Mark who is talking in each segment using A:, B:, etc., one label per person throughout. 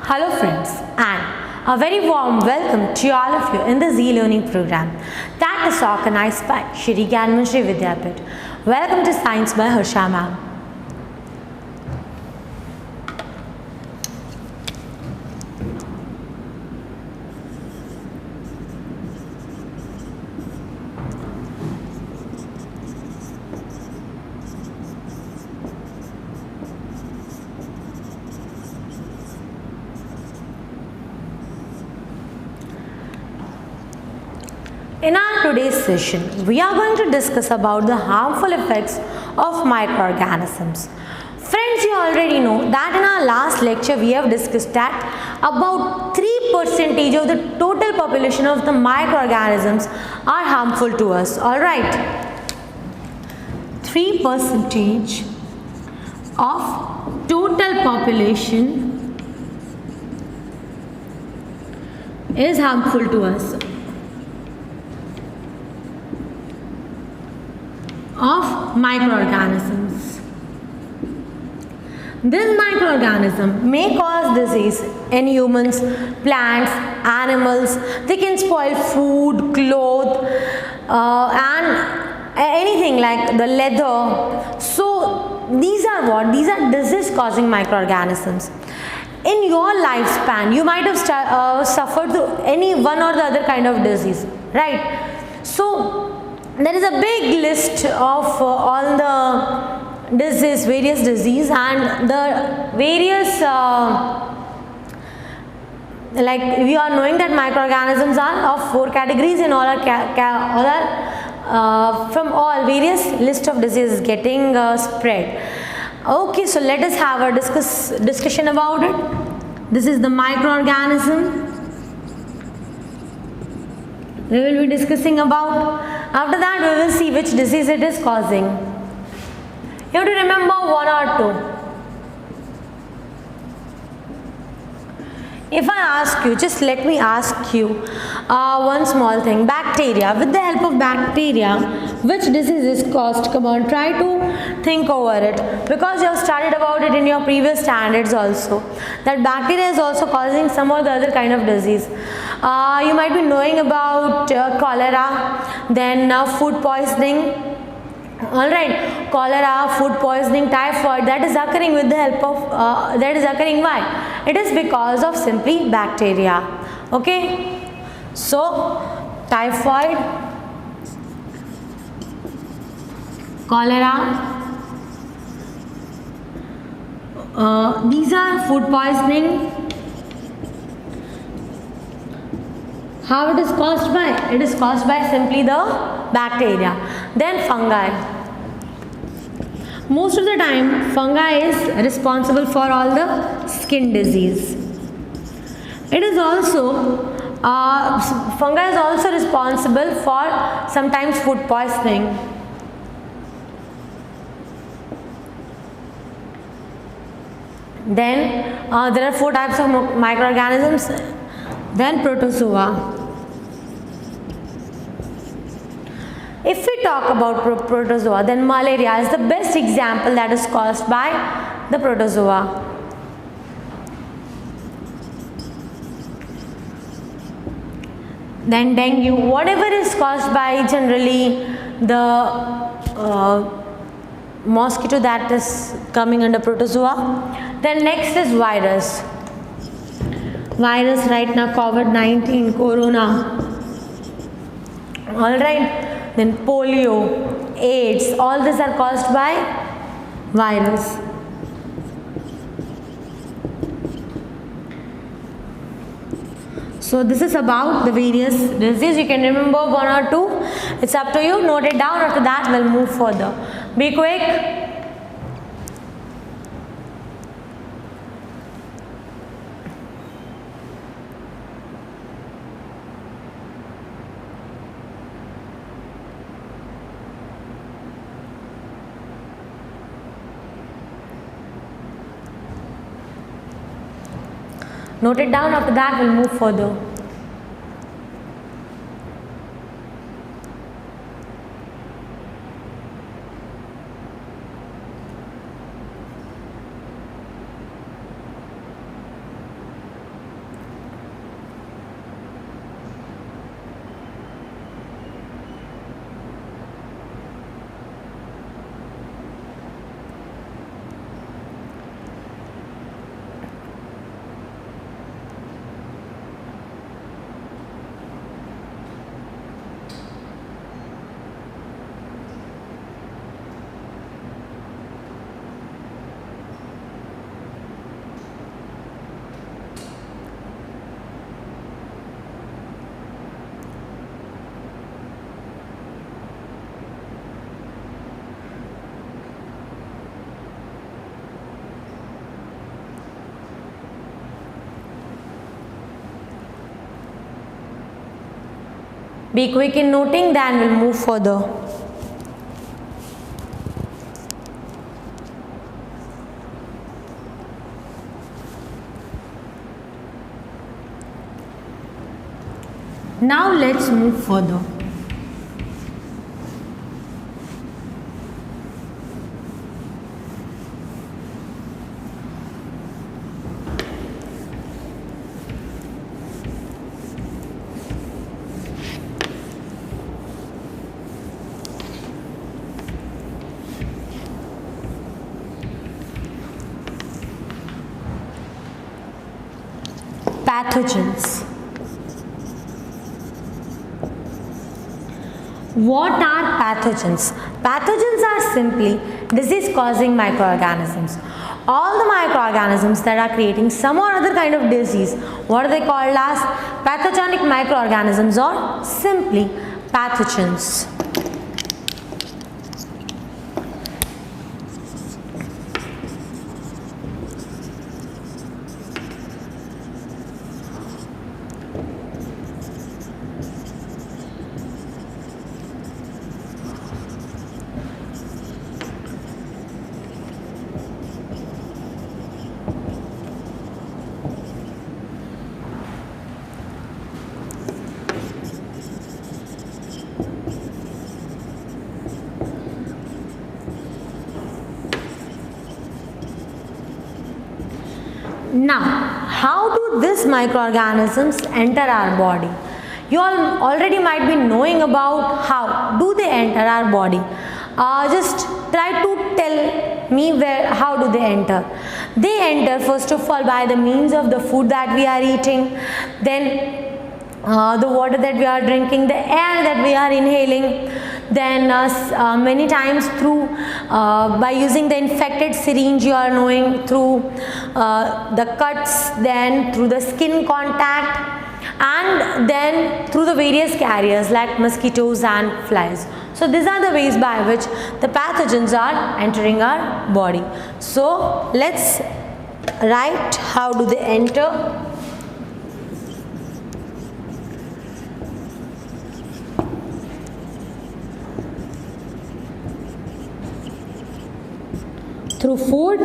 A: Hello friends, and a very warm welcome to all of you in the Z-Learning program that is organized by Shri Gyanmanshri Vidyapit. Welcome to Science by Harsha ma'am. In our today's session, we are going to discuss about the harmful effects of microorganisms. Friends, you already know that in our last lecture we have discussed that about 3% of the total population of the microorganisms are harmful to us. Alright, 3% of total population is harmful to us. Of microorganisms. This microorganism may cause disease in humans, plants, animals. They can spoil food, clothes, and anything like the leather. So these are what? These are disease-causing microorganisms. In your lifespan, you might have suffered through any one or the other kind of disease, right? So there is a big list of all the various disease and the various like we are knowing that microorganisms are of 4 categories and all are from all various list of diseases getting spread. Okay, so let us have a discussion about it. This is the microorganism we will be discussing about. After that, we will see which disease it is causing. You have to remember one or two. If I ask you, just let me ask you one small thing. Bacteria. With the help of bacteria, which disease is caused? Come on, try to think over it. Because you have studied about it in your previous standards also. That bacteria is also causing some or the other kind of disease. You might be knowing about cholera, then food poisoning. Alright, cholera, food poisoning, typhoid, that is occurring with the help of, that is occurring why? It is because of simply bacteria. Okay, so typhoid, cholera, these are food poisoning. How it is caused by? It is caused by simply the bacteria. Then fungi. Most of the time fungi is responsible for all the skin disease. It is also fungi is also responsible for sometimes food poisoning. Then there are 4 types of microorganisms. Then protozoa. If we talk about protozoa, then malaria is the best example that is caused by the protozoa. Then dengue, whatever is caused by generally the mosquito that is coming under protozoa. Then next is virus. Virus right now, COVID-19, corona. Alright. Then polio, AIDS, all these are caused by virus. So this is about the various diseases. You can remember 1 or 2. It's up to you. Note it down. After that, we'll move further. Be quick. Note it down. After that, we'll move further. Be quick in noting, then we'll move further. Now let's move further. Pathogens. What are pathogens? Pathogens are simply disease-causing microorganisms. All the microorganisms that are creating some or other kind of disease, what are they called as? Pathogenic microorganisms or simply pathogens. Now, how do these microorganisms enter our body? You all already might be knowing about how do they enter our body. Just try to tell me how do they enter. They enter first of all by the means of the food that we are eating, then the water that we are drinking, the air that we are inhaling, then many times through by using the infected syringe, you are knowing, through the cuts, then through the skin contact, and then through the various carriers like mosquitoes and flies. So these are the ways by which the pathogens are entering our body. So let's write how do they enter. Through food,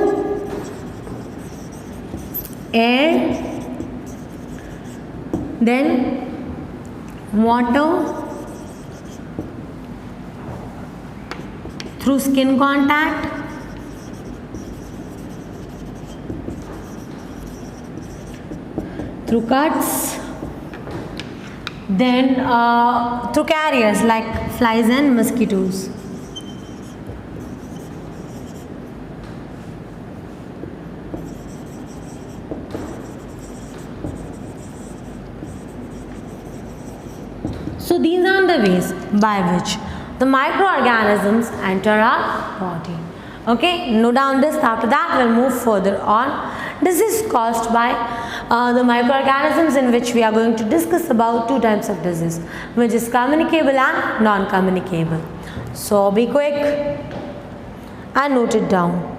A: air, then water, through skin contact, through cuts, then through carriers like flies and mosquitoes. So these are the ways by which the microorganisms enter our body. Okay, note down this. After that, we'll move further on. This is caused by the microorganisms, in which we are going to discuss about two types of disease, which is communicable and non-communicable. So be quick and note it down.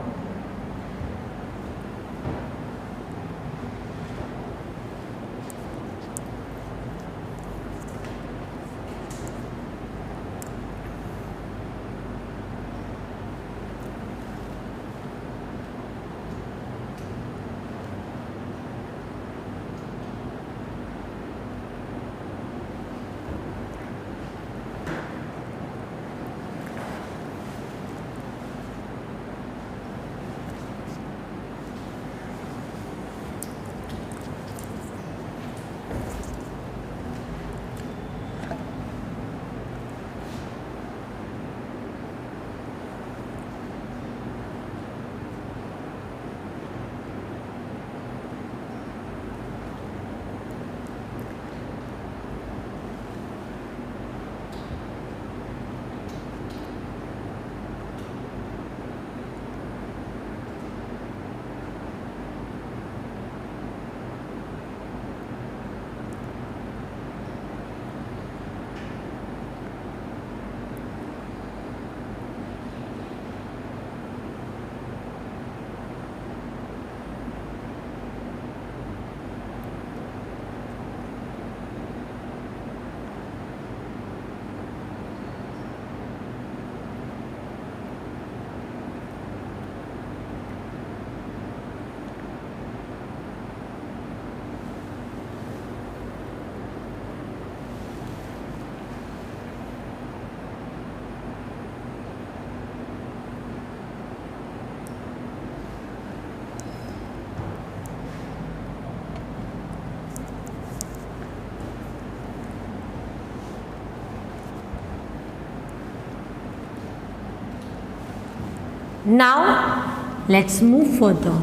A: Now let's move further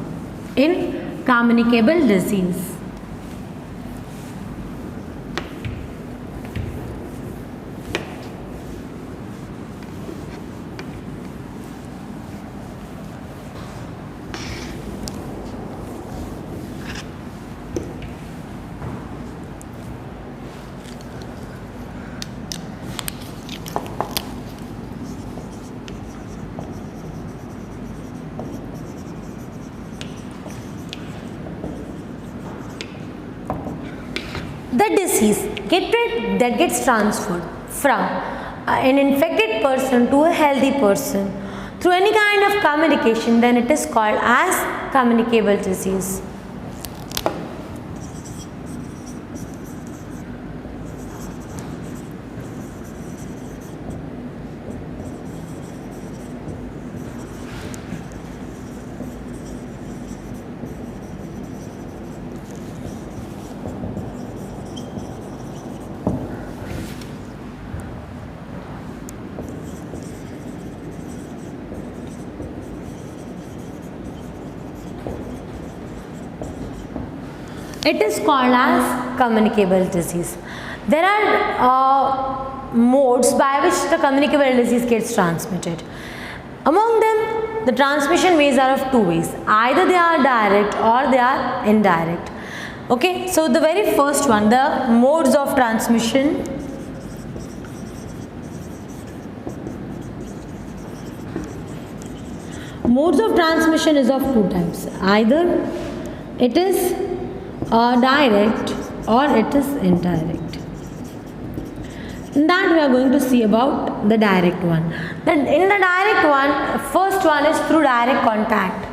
A: in communicable disease. The disease that gets transferred from an infected person to a healthy person through any kind of communication, then it is called as communicable disease. It is called as communicable disease. There are modes by which the communicable disease gets transmitted. Among them, the transmission ways are of two ways. Either they are direct or they are indirect. Okay, so the very first one, the modes of transmission. Modes of transmission is of two types. Either it is direct or it is indirect. That we are going to see about the direct one. Then in the direct one, first one is through direct contact.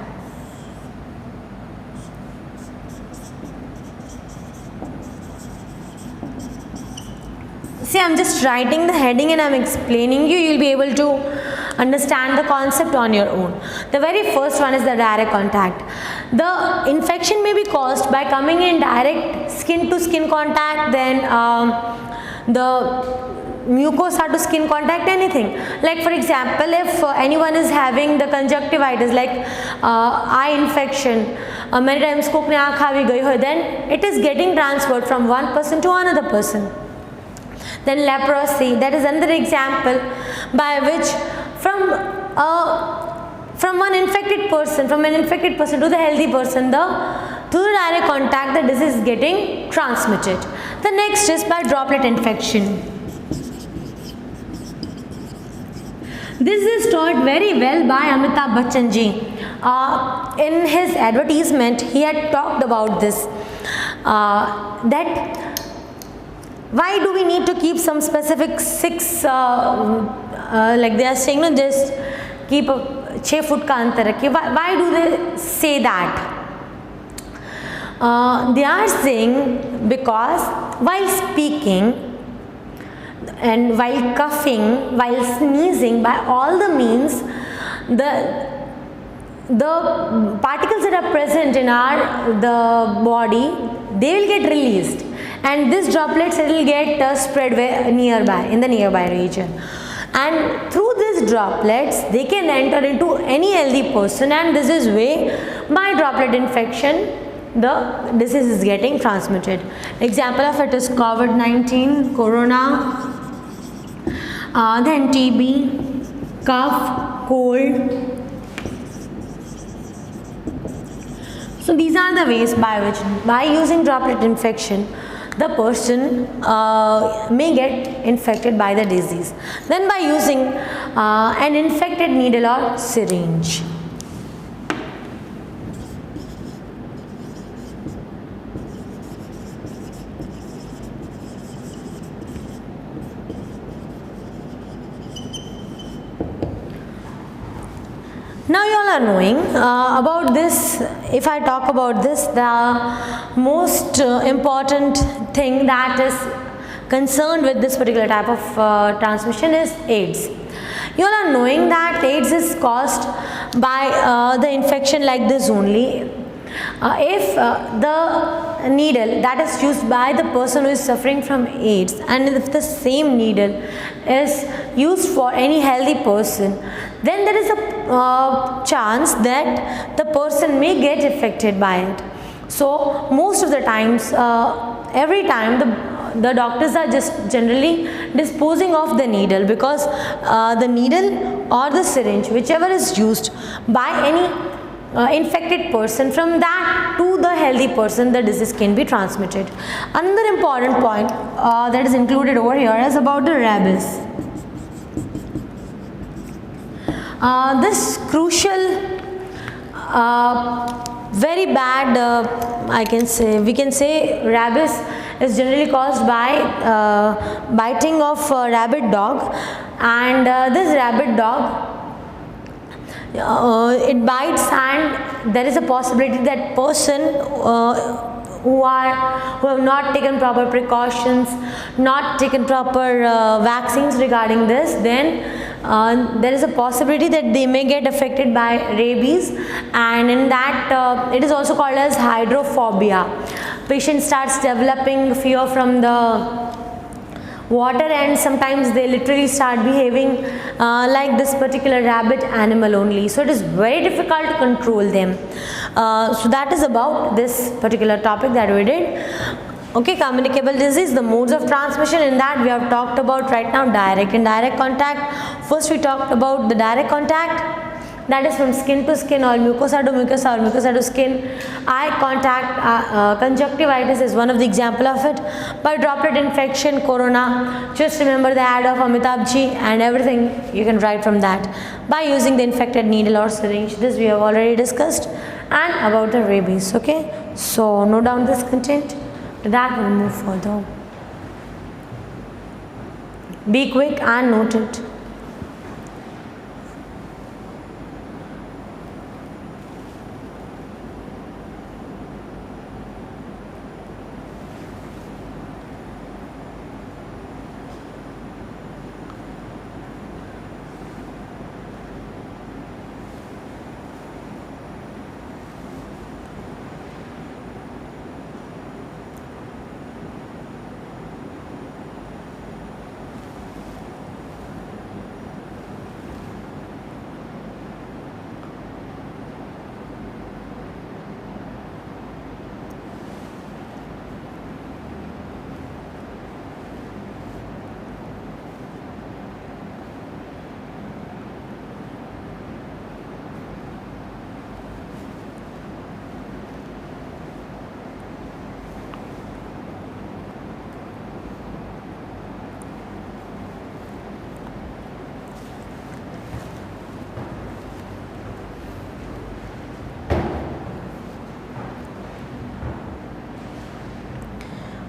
A: See, I am just writing the heading and I am explaining you will be able to understand the concept on your own. The very first one is the direct contact. The infection may be caused by coming in direct skin to skin contact, then the mucosa to skin contact, anything. Like for example, if anyone is having the conjunctivitis, like eye infection, many times Coke ने आँख आवी गई हो, then it is getting transferred from one person to another person. Then leprosy, that is another example by which from an infected person to the healthy person, through the direct contact the disease is getting transmitted. The next is by droplet infection. This is taught very well by Amitabh Bachchan ji. In his advertisement, he had talked about this, that why do we need to keep some specific 6, like they are saying, no, just keep a 6 foot ka antar rakhiye. Why do they say that? They are saying because while speaking and while coughing, while sneezing, by all the means, the particles that are present in the body, they will get released, and these droplets will get spread nearby, in the nearby region, and through these droplets they can enter into any healthy person, and this is way by droplet infection the disease is getting transmitted. Example of it is COVID-19, corona, then TB, cough, cold. So these are the ways by which, by using droplet infection, the person may get infected by the disease. Then by using an infected needle or syringe. Now you all are knowing about this. If I talk about this, the most important thing that is concerned with this particular type of transmission is AIDS. You all are knowing that AIDS is caused by the infection like this only. If the needle that is used by the person who is suffering from AIDS, and if the same needle is used for any healthy person, then there is a chance that the person may get affected by it. So most of the times, every time the doctors are just generally disposing of the needle, because the needle or the syringe, whichever is used by any infected person, from that to the healthy person the disease can be transmitted. Another important point that is included over here is about the rabies. This crucial, very bad, we can say rabies is generally caused by biting of a rabid dog, and this rabid dog, it bites, and there is a possibility that person who have not taken proper precautions, not taken proper vaccines regarding this, then there is a possibility that they may get affected by rabies, and in that it is also called as hydrophobia. Patient starts developing fear from the water, and sometimes they literally start behaving like this particular rabbit animal only. So it is very difficult to control them. So that is about this particular topic that we did. Okay, communicable disease, the modes of transmission. In that we have talked about right now direct and indirect contact. First we talked about the direct contact, that is from skin to skin, or mucosa to mucosa, or mucosa to skin. Eye contact, conjunctivitis is one of the example of it. By droplet infection, corona, just remember the ad of Amitabh Ji, and everything you can write from that. By using the infected needle or syringe, this we have already discussed. And about the rabies. Okay, so note down this content. That will move further. Be quick and note it.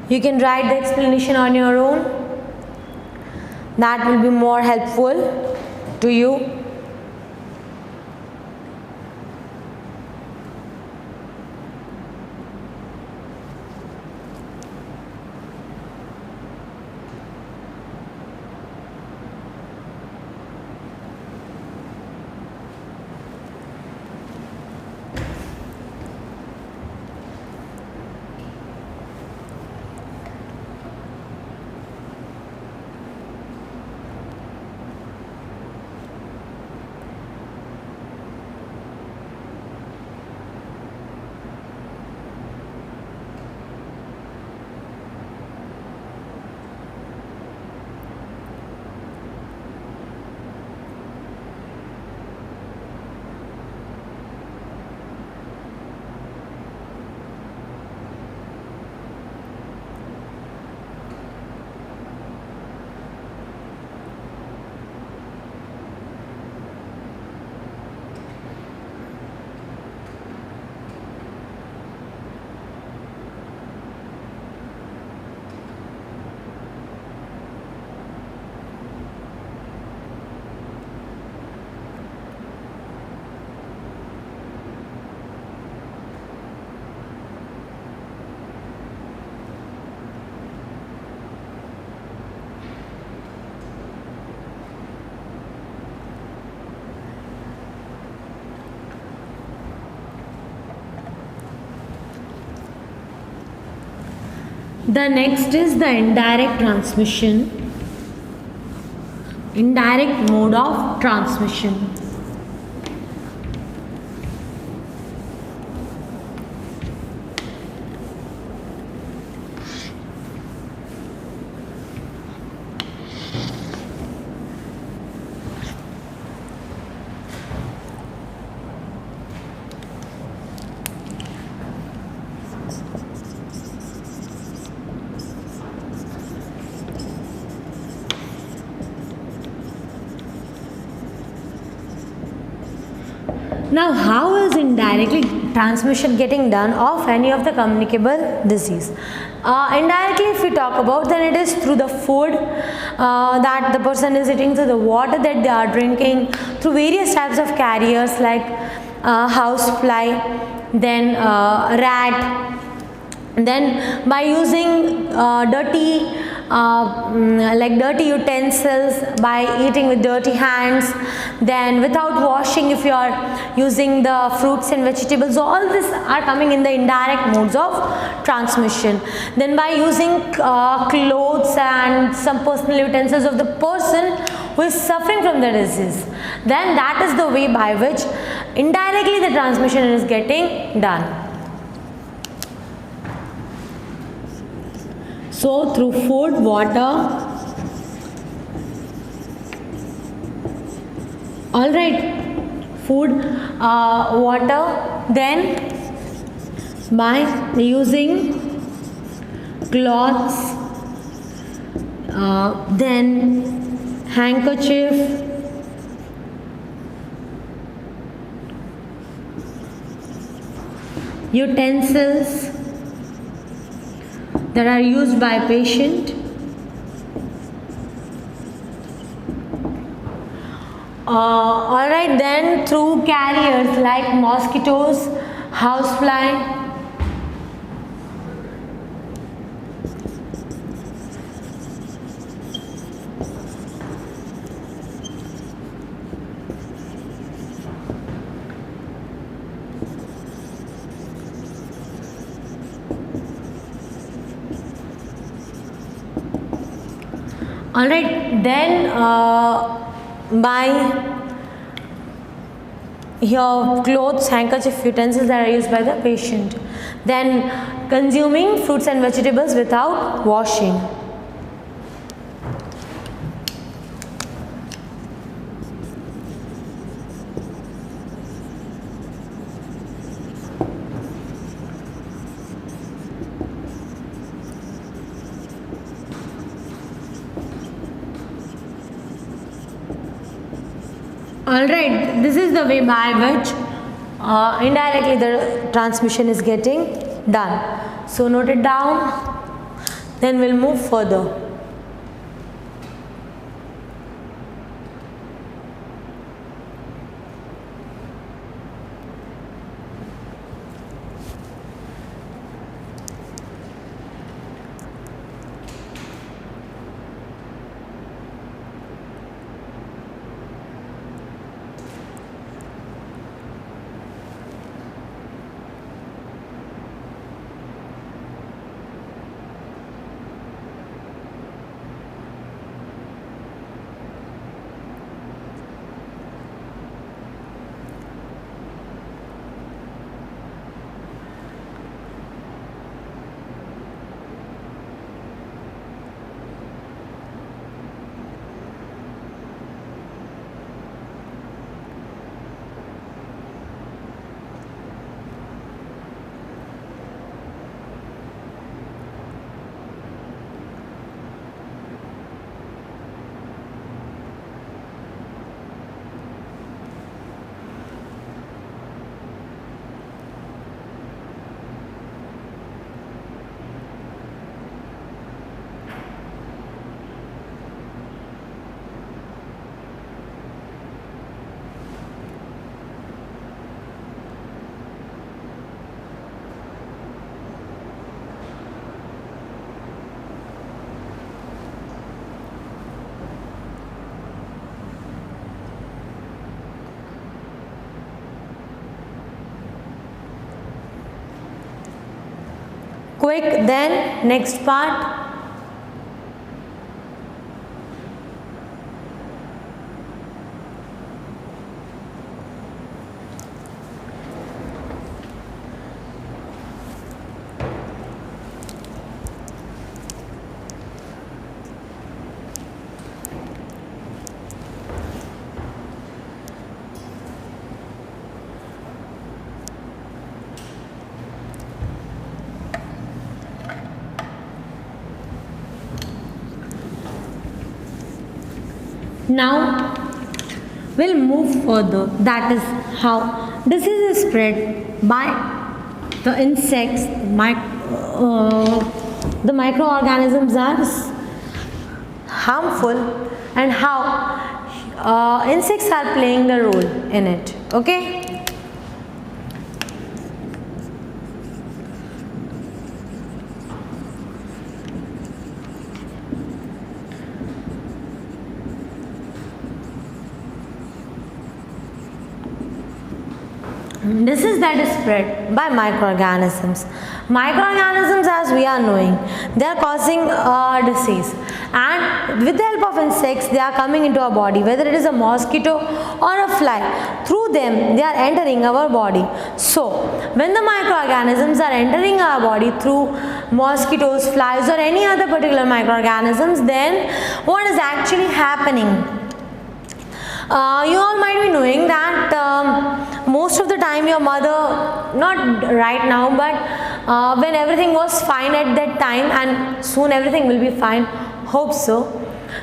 A: You can write the explanation on your own. That will be more helpful to you. The next is the indirect transmission. Indirect mode of transmission. Now, how is indirectly transmission getting done of any of the communicable disease? Indirectly, if we talk about, then it is through the food that the person is eating, through the water that they are drinking, through various types of carriers like housefly, then rat, then by using dirty utensils, by eating with dirty hands, then without washing if you are using the fruits and vegetables, all this are coming in the indirect modes of transmission. Then by using clothes and some personal utensils of the person who is suffering from the disease, then that is the way by which indirectly the transmission is getting done. So through food, water, all right, food, water, then by using cloths, then handkerchief, utensils that are used by patient, alright, then through carriers like mosquitoes, housefly, alright, then by your clothes, handkerchief, utensils that are used by the patient, then consuming fruits and vegetables without washing. Alright, this is the way by which indirectly the transmission is getting done. So note it down, then we'll move further. Quick, then next part. Now we'll move further. That is how disease is spread by the insects. The microorganisms are harmful, and how insects are playing the role in it. Okay. Disease that is spread by microorganisms. Microorganisms, as we are knowing, they are causing disease, and with the help of insects they are coming into our body, whether it is a mosquito or a fly. Through them they are entering our body. So when the microorganisms are entering our body through mosquitoes, flies, or any other particular microorganisms, then what is actually happening? You all might be knowing that most of the time your mother, not right now, but when everything was fine at that time, and soon everything will be fine, hope so,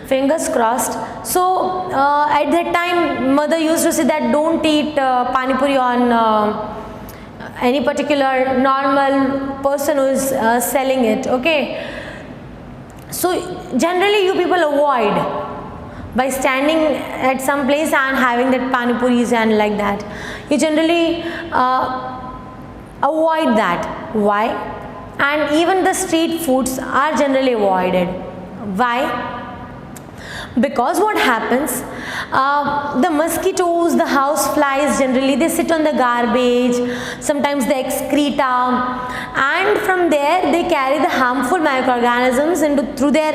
A: fingers crossed. So at that time mother used to say that don't eat pani puri on any particular normal person who is selling it. Okay, so generally you people avoid by standing at some place and having that pani puris and like that. You generally avoid that. Why? And even the street foods are generally avoided. Why? Because what happens, the mosquitoes, the house flies, generally they sit on the garbage, sometimes the excreta, and from there they carry the harmful microorganisms through their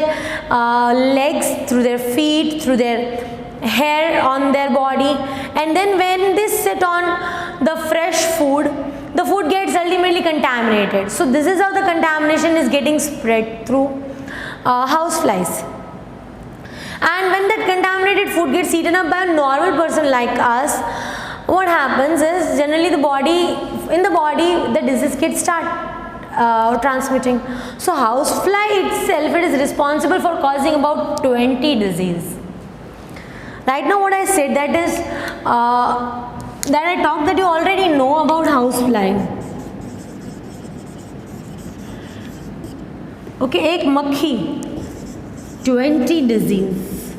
A: legs, through their feet, through their hair on their body, and then when they sit on the fresh food, the food gets ultimately contaminated. So this is how the contamination is getting spread through house flies. And when that contaminated food gets eaten up by a normal person like us, what happens is generally in the body the disease gets transmitting. So housefly itself, it is responsible for causing about 20 disease. Right now what I said, that is that I talked that you already know about housefly. Okay, एक मक्खी, 20 disease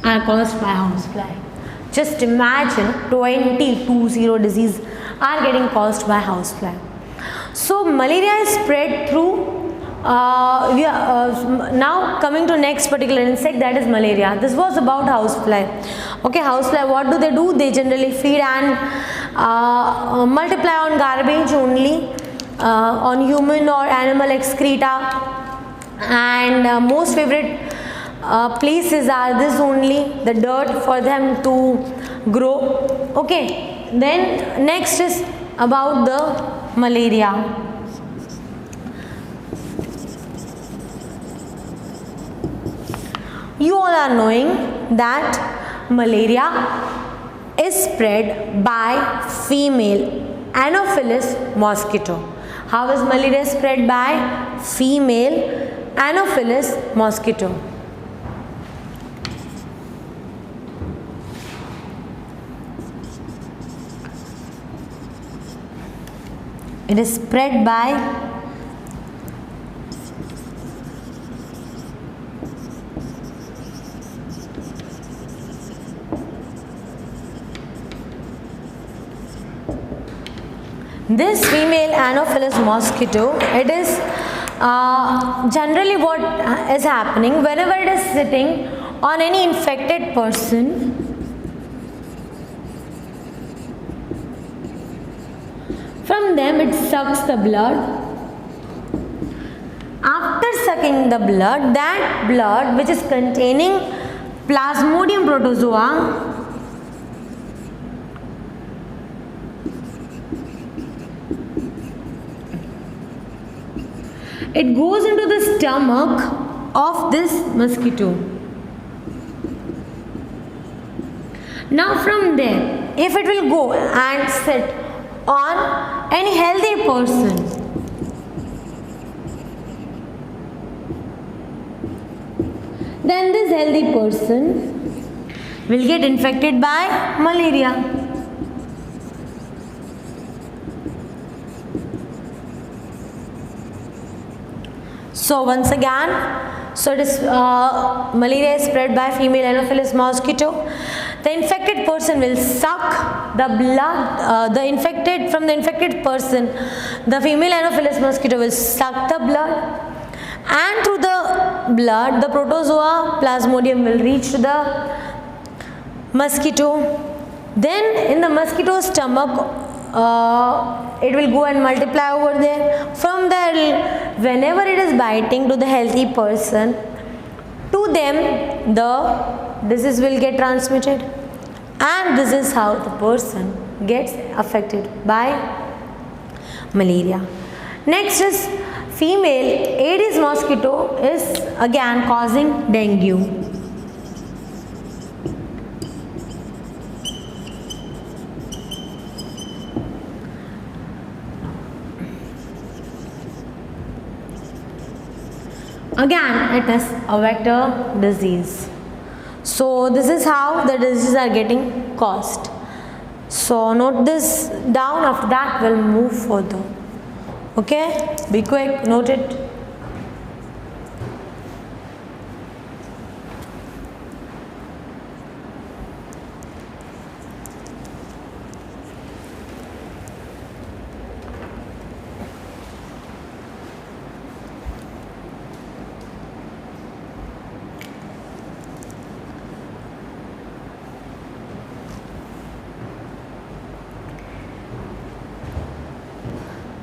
A: are caused by housefly. Just imagine 20 disease are getting caused by housefly. So malaria is spread through now coming to next particular insect, that is malaria. This was about housefly. Okay, housefly, what do? They generally feed and multiply on garbage only, on human or animal excreta, and most favorite places are this only, the dirt for them to grow. Okay, then next is about the malaria. You all are knowing that malaria is spread by female Anopheles mosquito. How is malaria spread? By female Anopheles mosquito. It is spread by this female Anopheles mosquito. It is generally what is happening whenever it is sitting on any infected person. From them it sucks the blood. After sucking the blood, that blood which is containing Plasmodium protozoa, it goes into the stomach of this mosquito. Now from there, if it will go and sit on any healthy person, then this healthy person will get infected by malaria. So once again, so it is malaria is spread by female Anopheles mosquito. The infected person will suck the blood, the infected person, the female Anopheles mosquito will suck the blood, and through the blood the protozoa plasmodium will reach to the mosquito. Then in the mosquito's stomach, it will go and multiply over there. From there, whenever it is biting to the healthy person, to them the disease will get transmitted, and this is how the person gets affected by malaria. Next is female Aedes mosquito is again causing dengue. Again, it is a vector disease. So this is how the diseases are getting caused. So note this down. After that, we'll move further. Okay, be quick, note it.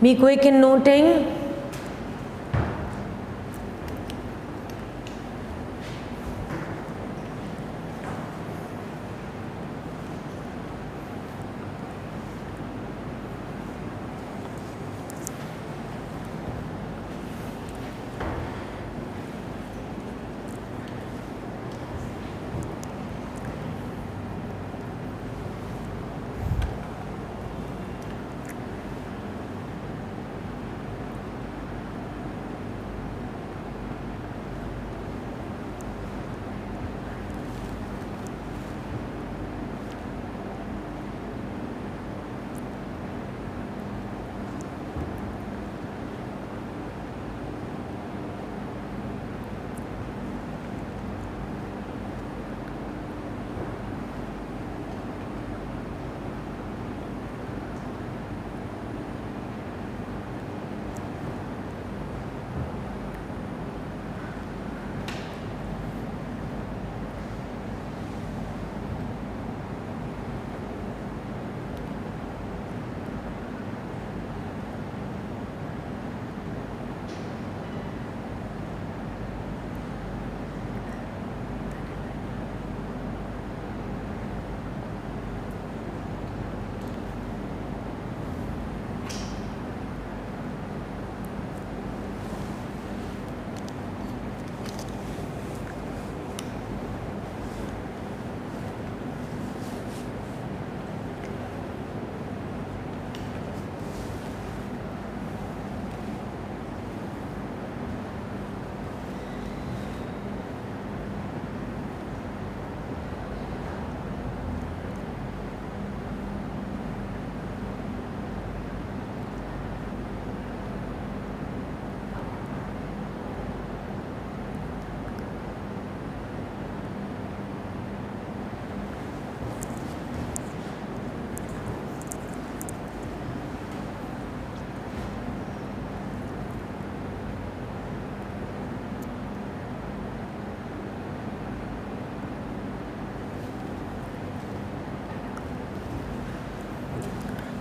A: Be quick in noting.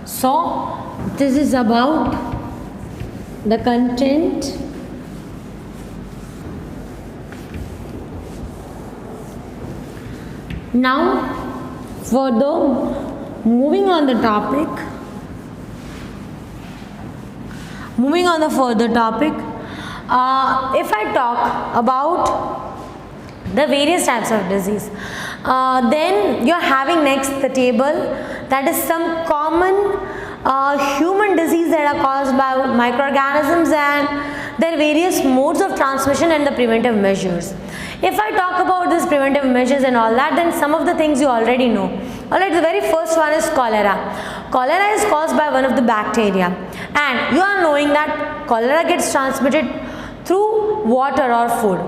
A: So this is about the content. Now further moving on the topic, if I talk about the various types of disease, then you're having next the table, that is some common human disease that are caused by microorganisms and their various modes of transmission and the preventive measures. If I talk about this preventive measures and all that, then some of the things you already know. Alright, the very first one is cholera. Cholera is caused by one of the bacteria, and you are knowing that cholera gets transmitted through water or food.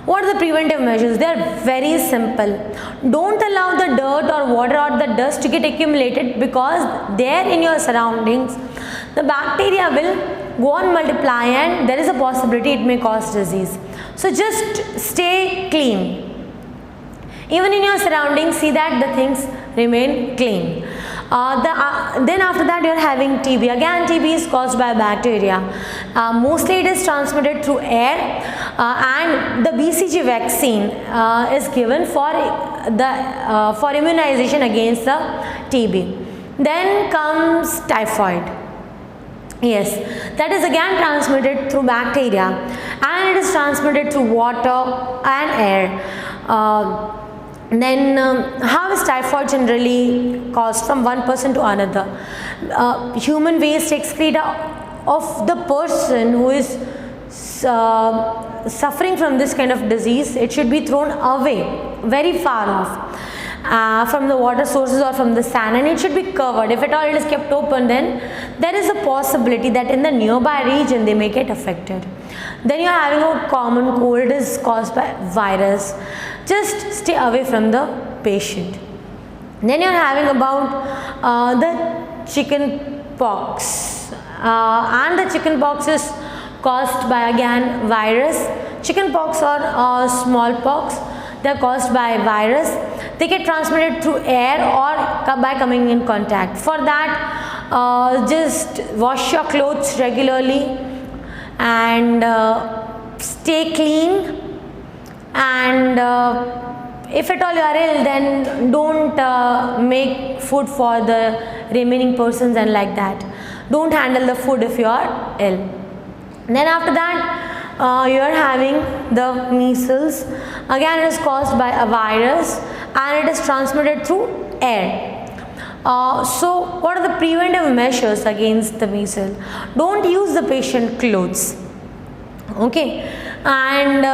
A: What are the preventive measures? They are very simple. Don't allow the dirt or water or the dust to get accumulated, because there in your surroundings the bacteria will go on multiply and there is a possibility it may cause disease. So just stay clean. Even in your surroundings, see that the things remain clean. Then after that, you are having TB. Again, TB is caused by bacteria. Mostly it is transmitted through air, and the BCG vaccine is given for immunization against the TB. Then comes typhoid. Yes, that is again transmitted through bacteria, and it is transmitted through water and air. Then how is typhoid generally caused from one person to another? Human waste excreta of the person who is suffering from this kind of disease, it should be thrown away, very far off from the water sources or from the sand, and it should be covered. If at all it is kept open, then there is a possibility that in the nearby region they may get affected. Then you are having a common cold. It is caused by virus. Just stay away from the patient. Then you are having about the chicken pox, and the chicken pox is caused by again virus. Chicken pox or smallpox, they are caused by virus. They get transmitted through air or by coming in contact. For that, just wash your clothes regularly and stay clean. And if at all you are ill, then don't make food for the remaining persons and like that. Don't handle the food if you are ill. Then after that, you are having the measles. Again, it is caused by a virus and it is transmitted through air. So what are the preventive measures against the measles? Don't use the patient clothes, okay, and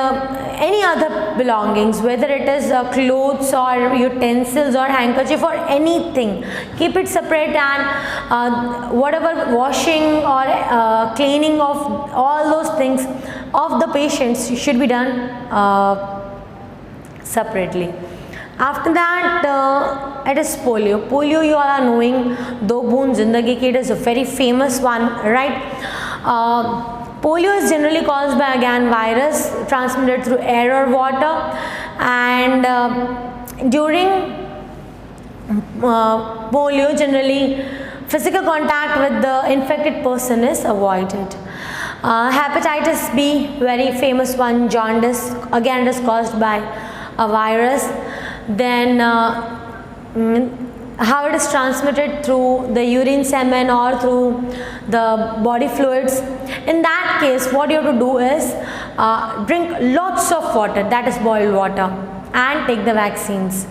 A: any other belongings, whether it is clothes or utensils or handkerchief or anything, keep it separate, and whatever washing or cleaning of all those things of the patients should be done separately. After that, it is polio. Polio, you all are knowing, Do Boon Zindagi Ki, it is a very famous one, right? Polio is generally caused by again virus transmitted through air or water, and during polio, generally physical contact with the infected person is avoided. Hepatitis B, very famous one, jaundice, again it is caused by a virus. Then how it is transmitted through the urine, semen, or through the body fluids. In that case, what you have to do is drink lots of water, that is boiled water, and take the vaccines.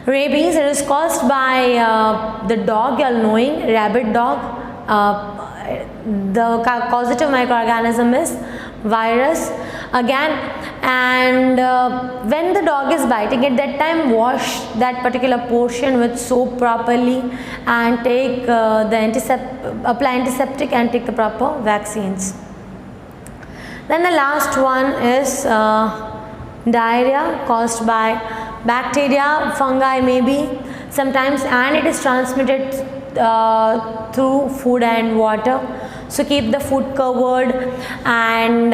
A: Rabies, it is caused by the dog, you are knowing, rabid dog. The causative microorganism is virus again, and when the dog is biting, at that time wash that particular portion with soap properly and take apply antiseptic and take the proper vaccines. Then the last one is diarrhea caused by bacteria, fungi maybe sometimes, and it is transmitted through food and water. So keep the food covered, and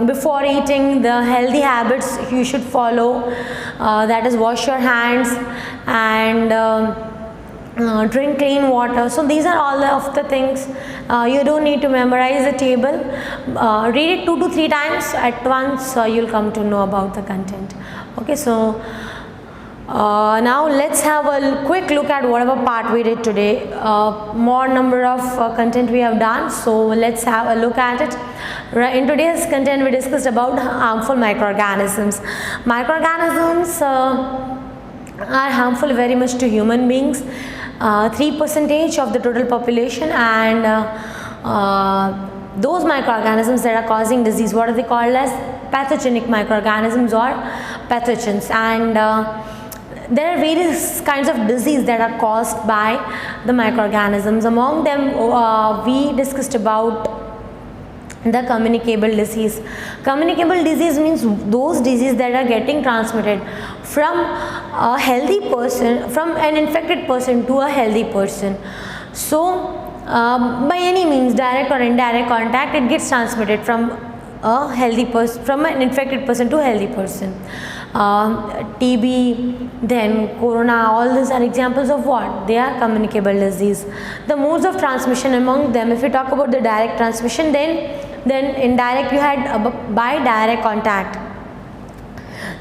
A: before eating, the healthy habits you should follow, that is wash your hands and drink clean water. So these are all of the things. You don't need to memorize the table. Read it 2 to 3 times at once, you'll come to know about the content. Okay, so now let's have a quick look at whatever part we did today. More number of content we have done, so let's have a look at it. In today's content we discussed about harmful microorganisms. Microorganisms are harmful very much to human beings, 3% of the total population, and those microorganisms that are causing disease, what are they called as? pathogenic microorganisms or pathogens. And there are various kinds of disease that are caused by the microorganisms. Among them, we discussed about the communicable disease. Communicable disease means those diseases that are getting transmitted from a healthy person, from an infected person to a healthy person. So by any means, direct or indirect contact, it gets transmitted from a healthy person, from an infected person to a healthy person. TB, then corona, all these are examples of what? They are communicable disease. The modes of transmission among them, if we talk about the direct transmission, then indirect you had by direct contact.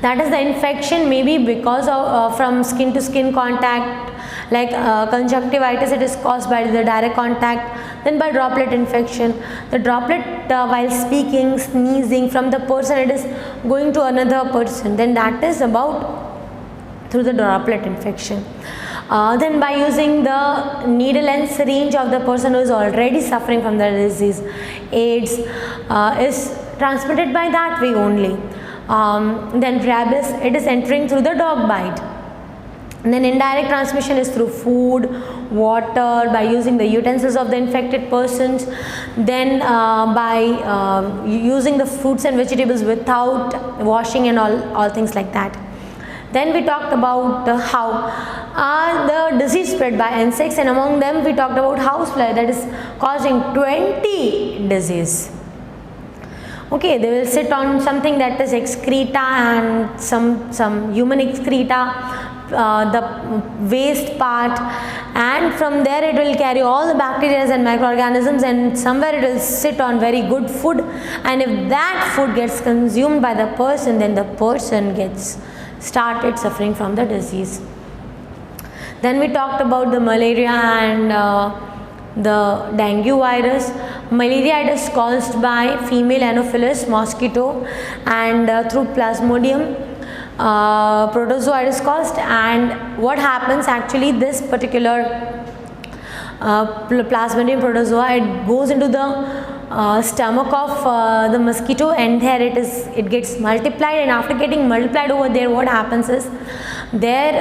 A: That is the infection maybe because of from skin to skin contact, like conjunctivitis, it is caused by the direct contact. Then by droplet infection, the droplet while speaking, sneezing from the person, it is going to another person, then that is about through the droplet infection. Then by using the needle and syringe of the person who is already suffering from the disease, AIDS is transmitted by that way only. Then rabies, it is entering through the dog bite. And then indirect transmission is through food, water, by using the utensils of the infected persons, then by using the fruits and vegetables without washing and all things like that. Then we talked about how the disease spread by insects, and among them we talked about housefly that is causing 20 disease. Okay, they will sit on something that is excreta and some human excreta, the waste part, and from there it will carry all the bacteria and microorganisms, and somewhere it will sit on very good food, and if that food gets consumed by the person, then the person gets started suffering from the disease. Then we talked about the malaria and the dengue virus. Malaria, it is caused by female Anopheles mosquito and through Plasmodium protozoa it is caused. And what happens actually, this particular Plasmodium protozoa, it goes into the stomach of the mosquito, and there it gets multiplied, and after getting multiplied over there, what happens is there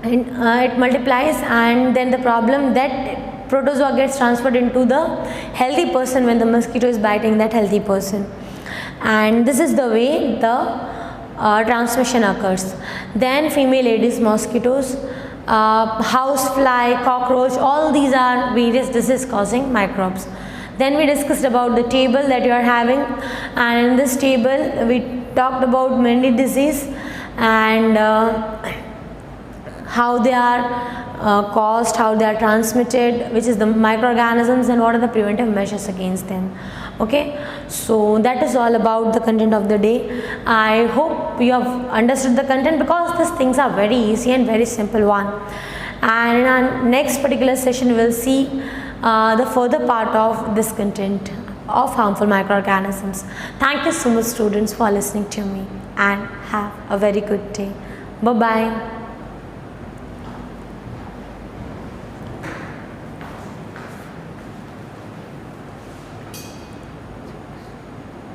A: it multiplies, and then the problem that protozoa gets transferred into the healthy person when the mosquito is biting that healthy person, and this is the way the transmission occurs. Then female Aedes mosquitoes, housefly, cockroach, all these are various disease causing microbes. Then we discussed about the table that you are having, and in this table we talked about many disease and how they are caused, how they are transmitted, which is the microorganisms, and what are the preventive measures against them. Okay, so that is all about the content of the day. I hope you have understood the content, because these things are very easy and very simple one. And in our next particular session we will see the further part of this content of harmful microorganisms. Thank you so much students for listening to me, and have a very good day. Bye bye.